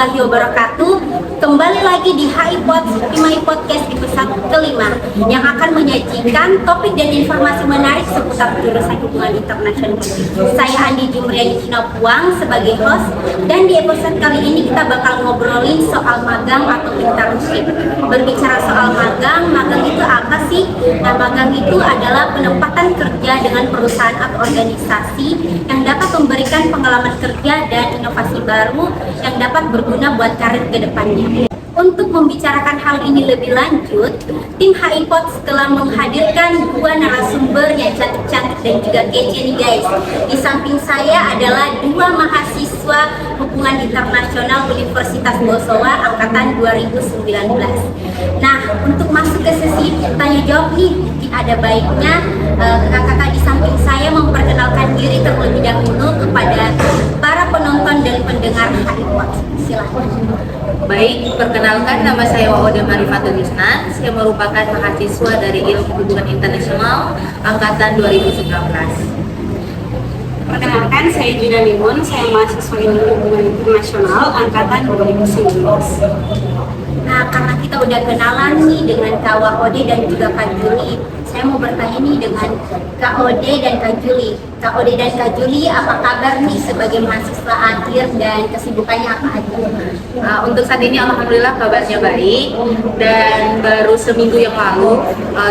warahmatullahi wabarakatuh. Kembali lagi di HIPod Himai Podcast episode kelima yang akan menyajikan topik dan informasi menarik seputar jurusan hubungan internasional. Saya Andi Jumriani Cinapuang sebagai host, dan di episode kali ini kita bakal ngobrolin soal magang atau internship. Berbicara soal magang itu apa sih? Nah, magang itu adalah penempatan kerja dengan perusahaan atau organisasi yang dapat memberikan pengalaman kerja dan inovasi baru yang dapat berguna buat karir ke depannya. Untuk membicarakan hal ini lebih lanjut, tim HIPod telah menghadirkan dua narasumber yang cantik-cantik dan juga kece nih guys. Di samping saya adalah dua mahasiswa hubungan internasional Universitas Bosowa angkatan 2019. Nah, untuk masuk ke sesi tanya jawab nih, mungkin ada baiknya kakak-kakak di samping saya memperkenalkan diri terlebih dahulu kepada para penonton dan pendengar HIPod. Silahkan. Baik, perkenalkan nama saya Waode Marifatul Yusna. Saya merupakan mahasiswa dari Ilmu Hubungan Internasional angkatan 2019. Perkenalkan, saya Juda Limun, saya mahasiswa Ilmu Hubungan Internasional angkatan 2019. Nah, karena kita udah kenalan nih dengan Kak Waode dan juga Kak Juli, saya mau bertanya nih dengan Kak Ode dan Kak Juli. Kak Ode dan Kak Juli, apa kabar nih sebagai mahasiswa akhir dan kesibukannya apa aja? Untuk saat ini alhamdulillah kabarnya baik, dan baru seminggu yang lalu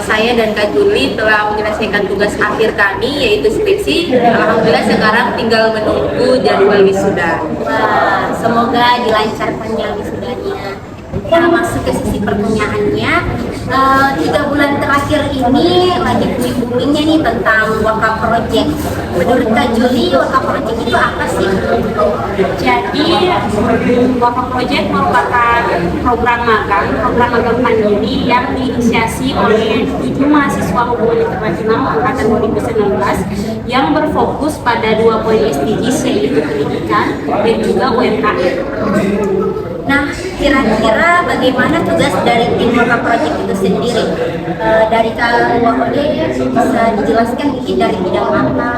saya dan Kak Juli telah menyelesaikan tugas akhir kami, yaitu skripsi. Alhamdulillah sekarang tinggal menunggu jadwal wisuda. Wah, semoga dilancarkan ya wisudanya. Nah, masuk ke sisi pertanyaannya, 3 bulan terakhir ini lagi booming-boomingnya nih tentang Waka Project. Menurut Kak Juli, Waka Project itu apa sih? Jadi, Waka Project merupakan program magang mandiri yang diinisiasi oleh 7 mahasiswa hubungan internasional angkatan 2019 yang berfokus pada 2 poin SDGs, yaitu pendidikan dan juga UMKM. Nah, kira-kira bagaimana tugas dari tim Waka Project itu sendiri? Dari Kak Waode bisa dijelaskan mungkin dari bidang apa?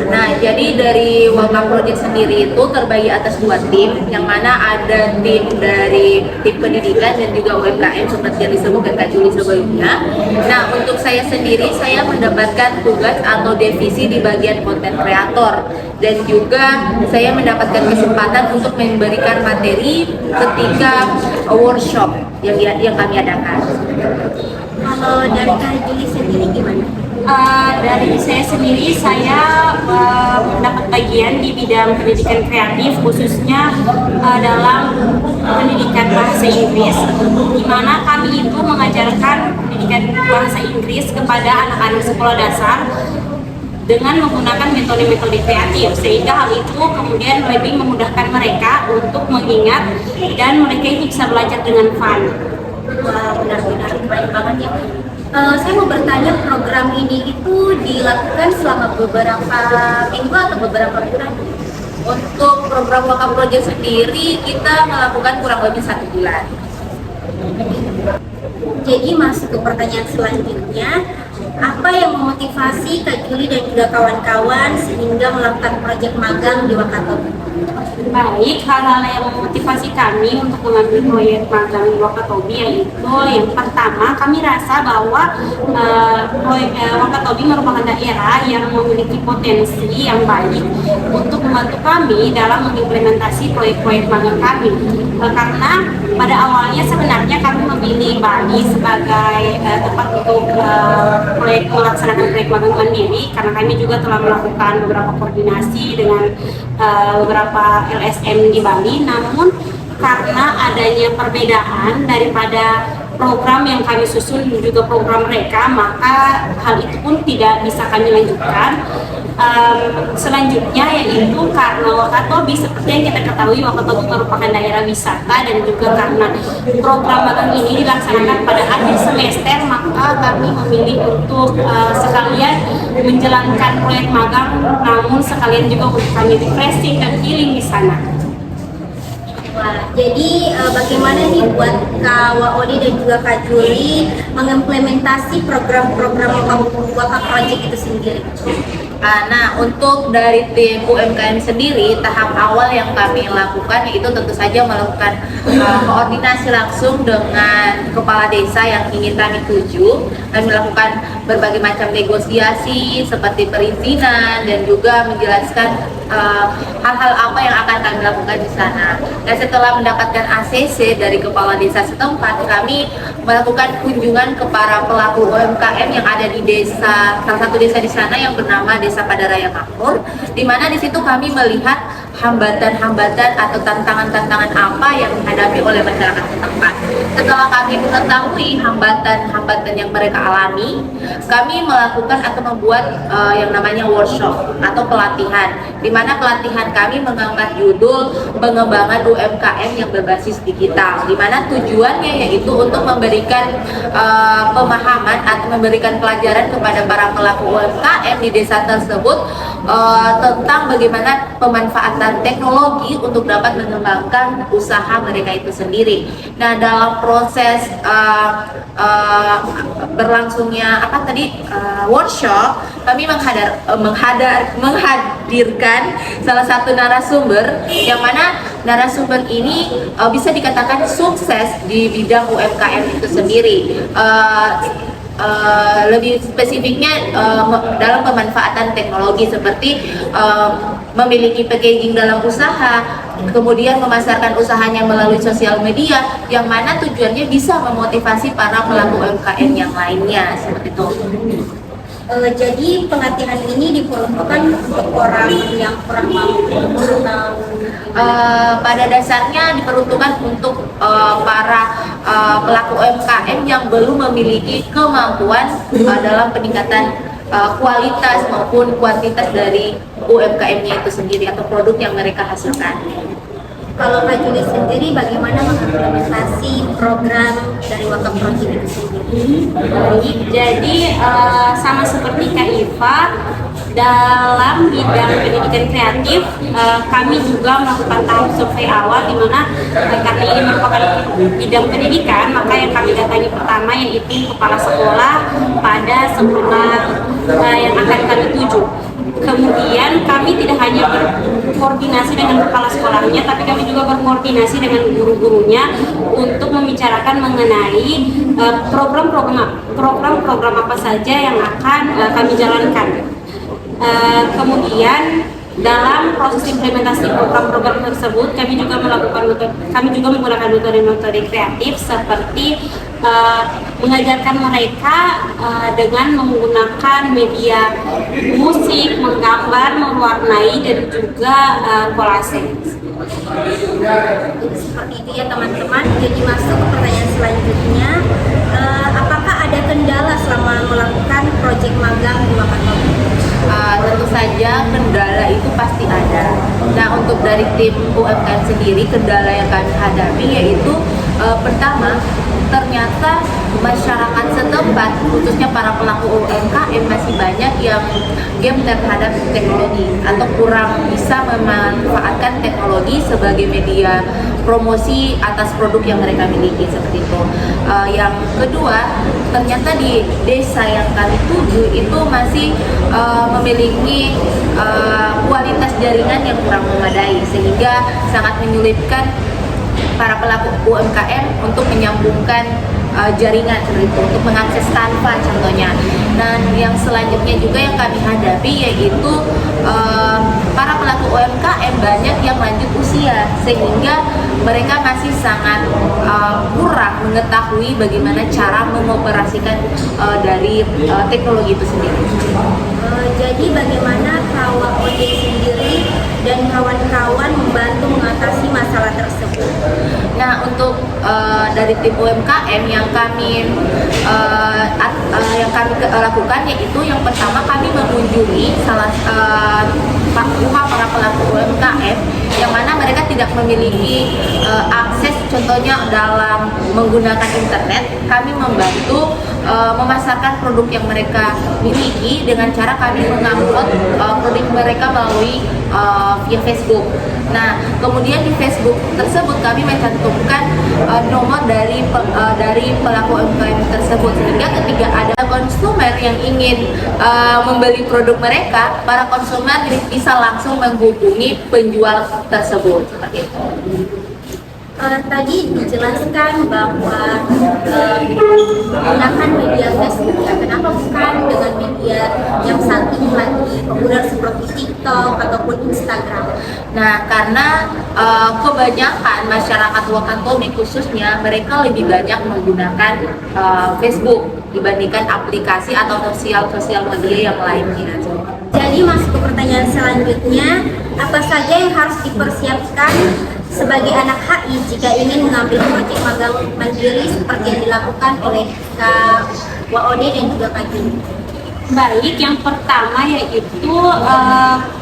Nah, jadi dari Waka Project sendiri itu terbagi atas 2 tim, yang mana ada tim dari tim pendidikan dan juga UMKM seperti yang disebutkan Kak Juli sebelumnya. Nah, untuk saya sendiri, saya mendapatkan tugas atau divisi di bagian konten kreator, dan juga saya mendapatkan kesempatan untuk memberikan materi ketika workshop yang kami adakan. Kalau dari Kak Juli sendiri gimana? Dari saya sendiri, saya mendapat bagian di bidang pendidikan kreatif, khususnya dalam pendidikan bahasa Inggris, di mana kami itu mengajarkan pendidikan bahasa Inggris kepada anak-anak sekolah dasar dengan menggunakan metode-metode kreatif, sehingga hal itu kemudian lebih memudahkan mereka untuk mengingat dan mereka itu bisa belajar dengan fun. Wah, benar-benar keren banget ya. Saya mau bertanya, program ini itu dilakukan selama beberapa minggu atau beberapa bulan? Untuk program Waka Project sendiri, kita melakukan kurang lebih 1 bulan. Jadi masuk ke pertanyaan selanjutnya, apa yang memotivasi Kak Juli dan juga kawan-kawan sehingga melakukan proyek magang di Wakatobi? Baik, hal-hal yang memotivasi kami untuk mengambil proyek magang di Wakatobi yaitu yang pertama, kami rasa bahwa Wakatobi merupakan daerah yang memiliki potensi yang baik untuk membantu kami dalam mengimplementasi proyek-proyek magang kami. Karena pada awalnya sebenarnya kami memilih Bali sebagai tempat untuk melaksanakan proyek magang mandiri, karena kami juga telah melakukan beberapa koordinasi dengan beberapa LSM di Bali. Namun karena adanya perbedaan daripada program yang kami susun dan juga program mereka, maka hal itu pun tidak bisa kami lanjutkan. Selanjutnya yaitu karena Wakatobi, seperti yang kita ketahui, Wakatobi merupakan daerah wisata, dan juga karena program magang ini dilaksanakan pada akhir semester, maka kami memilih untuk sekalian menjalankan proyek magang, namun sekalian juga untuk kami refreshing dan healing di sana. Wah, jadi bagaimana nih buat Kak Waode dan juga Kak Juli mengimplementasi program-program Waka Project itu sendiri? Nah, untuk dari tim UMKM sendiri, tahap awal yang kami lakukan yaitu tentu saja melakukan koordinasi langsung dengan kepala desa yang ingin kami tuju. Kami melakukan berbagai macam negosiasi seperti perizinan dan juga menjelaskan hal-hal apa yang akan kami lakukan di sana. Dan setelah mendapatkan ACC dari kepala desa setempat, kami melakukan kunjungan ke para pelaku UMKM yang ada di desa, salah satu desa di sana yang bernama Desa Padaraya Makmur, di mana di situ kami melihat hambatan-hambatan atau tantangan-tantangan apa yang dihadapi oleh masyarakat setempat. Setelah kami mengetahui hambatan-hambatan yang mereka alami, kami melakukan atau membuat yang namanya workshop atau pelatihan, di mana pelatihan kami mengangkat judul pengembangan UMKM yang berbasis digital, di mana tujuannya yaitu untuk memberikan pemahaman atau memberikan pelajaran kepada para pelaku UMKM di desa tersebut tentang bagaimana pemanfaatan teknologi untuk dapat mengembangkan usaha mereka itu sendiri. Nah, dalam proses berlangsungnya workshop, kami menghadirkan salah satu narasumber yang mana narasumber ini bisa dikatakan sukses di bidang UMKM itu sendiri. Lebih spesifiknya dalam pemanfaatan teknologi seperti memiliki packaging dalam usaha, kemudian memasarkan usahanya melalui sosial media, yang mana tujuannya bisa memotivasi para pelaku UMKM yang lainnya seperti itu. Jadi pelatihan ini diperuntukkan untuk orang yang kurang mampu pada dasarnya diperuntukkan untuk para pelaku UMKM yang belum memiliki kemampuan dalam peningkatan kualitas maupun kuantitas dari UMKM-nya itu sendiri atau produk yang mereka hasilkan. Kalau Kak Juli sendiri bagaimana mengimplementasi program dari Waka Project itu sendiri? Baik, jadi sama seperti Kak Iva, dalam bidang pendidikan kreatif kami juga melakukan tahap survei awal, di mana karena ini merupakan bidang pendidikan, maka yang kami datangi pertama yaitu kepala sekolah pada sekolah yang akan kami tuju. Kemudian kami tidak hanya berkoordinasi dengan kepala sekolahnya, tapi kami juga berkoordinasi dengan guru-gurunya untuk membicarakan mengenai program-program apa saja yang akan kami jalankan. Kemudian dalam proses implementasi program-program tersebut kami juga menggunakan metode-metode kreatif seperti mengajarkan mereka dengan menggunakan media musik, menggambar, mewarnai, dan juga kolase. Seperti itu ya teman-teman. Jadi masuk ke pertanyaan selanjutnya, apakah ada kendala selama melakukan proyek magang di Waka Project? Tentu saja kendala itu pasti ada. Nah, untuk dari tim UMKM sendiri, kendala yang kami hadapi yaitu pertama, ternyata masyarakat setempat, khususnya para pelaku UMKM, masih banyak yang game terhadap teknologi atau kurang bisa memanfaatkan teknologi sebagai media promosi atas produk yang mereka miliki seperti itu. Yang kedua, ternyata di desa yang kami tuju itu masih memiliki kualitas jaringan yang kurang memadai, sehingga sangat menyulitkan para pelaku UMKM untuk menyambungkan jaringan seperti itu, untuk mengakses tanpa contohnya. Dan yang selanjutnya juga yang kami hadapi yaitu para pelaku UMKM banyak yang lanjut usia, sehingga mereka masih sangat kurang mengetahui bagaimana cara mengoperasikan dari teknologi itu sendiri. Jadi bagaimana Kawak Ode sendiri dan kawan-kawan membantu mengatasi masalah tersebut? Nah, untuk dari tim UMKM yang kami lakukan yaitu yang pertama, kami mengunjungi salah para pelaku UMKM yang mana mereka tidak memiliki akses contohnya dalam menggunakan internet. Kami membantu memasarkan produk yang mereka miliki dengan cara kami mengupload produk mereka melalui via Facebook. Nah, kemudian di Facebook tersebut kami mencantumkan nomor dari pelaku UMKM tersebut, sehingga ketika ada konsumer yang ingin membeli produk mereka, para konsumen bisa langsung menghubungi penjual tersebut. Seperti itu. Tadi dijelaskan bahwa menggunakan media Facebook, ya kenapa bukan dengan media yang saat ini lagi populer seperti TikTok ataupun Instagram? Nah, karena kebanyakan masyarakat Wakatobi khususnya mereka lebih banyak menggunakan Facebook dibandingkan aplikasi atau sosial media yang lainnya. Jadi masuk ke pertanyaan selanjutnya, apa saja yang harus dipersiapkan sebagai anak HI jika ingin mengambil proyek magang mandiri seperti yang dilakukan oleh Kak Waode dan juga Kak Juni? Baik, yang pertama yaitu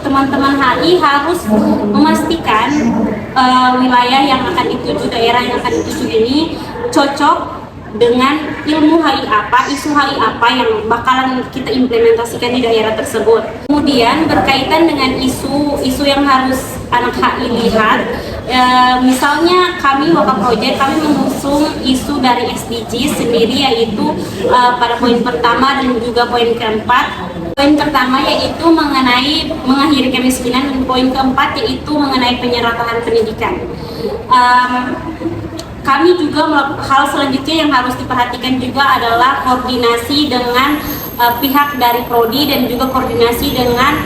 teman-teman HI harus memastikan wilayah yang akan dituju, daerah yang akan dituju ini cocok dengan ilmu HI apa, isu HI apa yang bakalan kita implementasikan di daerah tersebut. Kemudian berkaitan dengan isu yang harus anak HI lihat, misalnya kami Waka Project, kami mengusung isu dari SDGs sendiri, yaitu pada poin pertama dan juga poin keempat. Poin pertama yaitu mengenai mengakhiri kemiskinan, dan poin keempat yaitu mengenai penyerataan pendidikan. Kami juga hal selanjutnya yang harus diperhatikan juga adalah koordinasi dengan pihak dari Prodi dan juga koordinasi dengan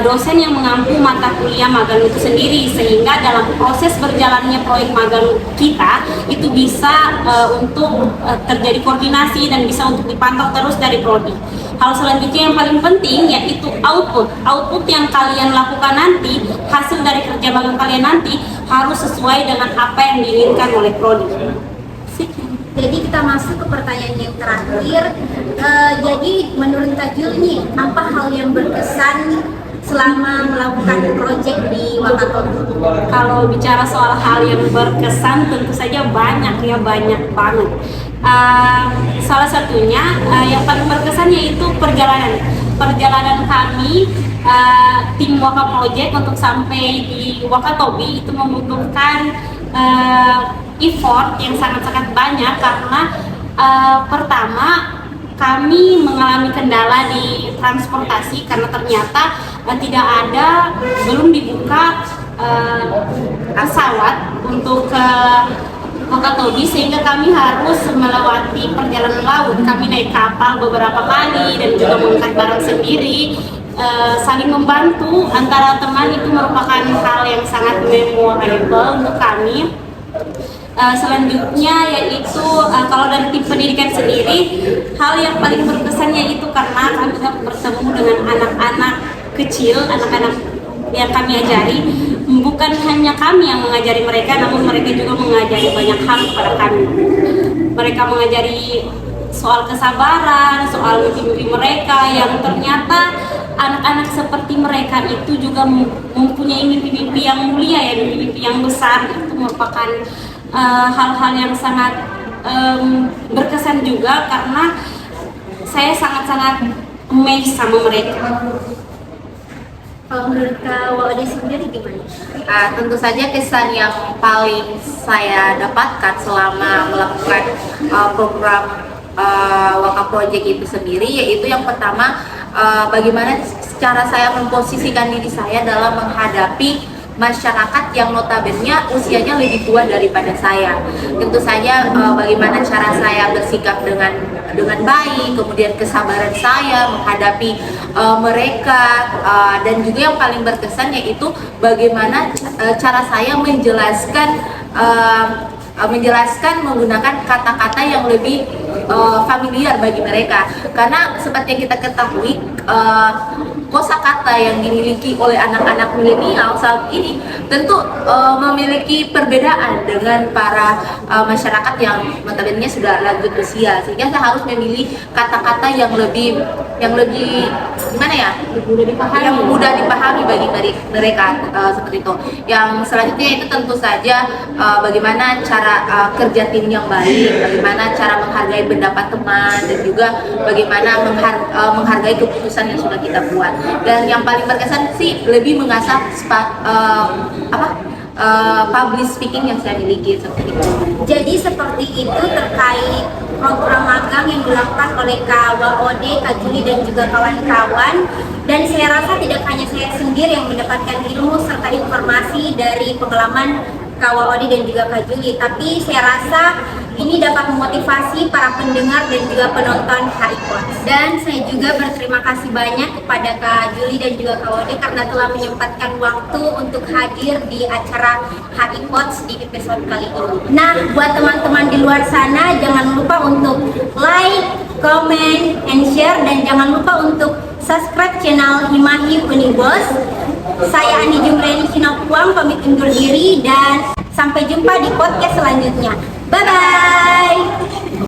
dosen yang mengampu mata kuliah magang itu sendiri, sehingga dalam proses berjalannya proyek magang kita itu bisa untuk terjadi koordinasi dan bisa untuk dipantau terus dari Prodi. Hal selanjutnya yang paling penting yaitu output yang kalian lakukan nanti, hasil dari kerja magang kalian nanti harus sesuai dengan apa yang diinginkan oleh Prodi. Jadi kita masuk ke pertanyaan yang terakhir. Jadi menurut Kak Jul nih, apa hal yang berkesan selama melakukan proyek di Wakatobi? Kalau bicara soal hal yang berkesan, tentu saja banyak banget. Salah satunya yang paling berkesan yaitu perjalanan kami tim Waka Project untuk sampai di Wakatobi itu membutuhkan effort yang sangat-sangat banyak, karena pertama kami mengalami kendala di transportasi karena ternyata belum dibuka pesawat untuk ke Wakatobi, sehingga kami harus melewati perjalanan laut. Kami naik kapal beberapa kali dan juga mengangkat barang sendiri. Saling membantu antara teman itu merupakan hal yang sangat memorable untuk kami. Selanjutnya yaitu kalau dari tim pendidikan sendiri, hal yang paling berkesan yaitu karena kami dapat bertemu dengan anak-anak kecil, anak-anak yang kami ajari. Bukan hanya kami yang mengajari mereka, namun mereka juga mengajari banyak hal kepada kami. Mereka mengajari soal kesabaran, soal mimpi-mimpi mereka, yang ternyata anak-anak seperti mereka itu juga mempunyai mimpi-mimpi yang mulia, ya, mimpi-mimpi yang besar. Itu merupakan hal-hal yang sangat berkesan juga, karena saya sangat-sangat amazed sama mereka. Kalau menurut Kak Waode sendiri gimana? Tentu saja kesan yang paling saya dapatkan selama melakukan program Waka Project itu sendiri, yaitu yang pertama, bagaimana cara saya memposisikan diri saya dalam menghadapi masyarakat yang notabene usianya lebih tua daripada saya. Tentu saja bagaimana cara saya bersikap dengan baik, kemudian kesabaran saya menghadapi mereka, dan juga yang paling berkesan yaitu bagaimana cara saya menjelaskan menggunakan kata-kata yang lebih familiar bagi mereka, karena seperti yang kita ketahui kosakata yang dimiliki oleh anak-anak milenial saat ini tentu memiliki perbedaan dengan para masyarakat yang notabene sudah lanjut usia, sehingga saya harus memilih kata-kata yang lebih gimana ya, yang mudah dipahami bagi mereka, seperti itu. Yang selanjutnya itu tentu saja bagaimana cara kerja tim yang baik, bagaimana cara menghargai pendapat teman, dan juga bagaimana menghargai keputusan yang sudah kita buat. Dan yang paling berkesan sih lebih mengasah public speaking yang saya miliki seperti itu. Jadi seperti itu terkait program magang yang dilakukan oleh Kak Waode, Kak Juli dan juga kawan-kawan. Dan saya rasa tidak hanya saya sendiri yang mendapatkan ilmu serta informasi dari pengalaman Kak Waode dan juga Kak Juli, tapi saya rasa ini dapat memotivasi para pendengar dan juga penonton HI Pods. Dan saya juga berterima kasih banyak kepada Kak Juli dan juga Kak Waode karena telah menyempatkan waktu untuk hadir di acara HI Pods di episode kali ini. Nah, buat teman-teman di luar sana, jangan lupa untuk like, comment, and share, dan jangan lupa untuk subscribe channel Himahi Unibos. Saya Andi Jumreni Sinapuang pamit undur diri dan sampai jumpa di podcast selanjutnya. Bye-bye!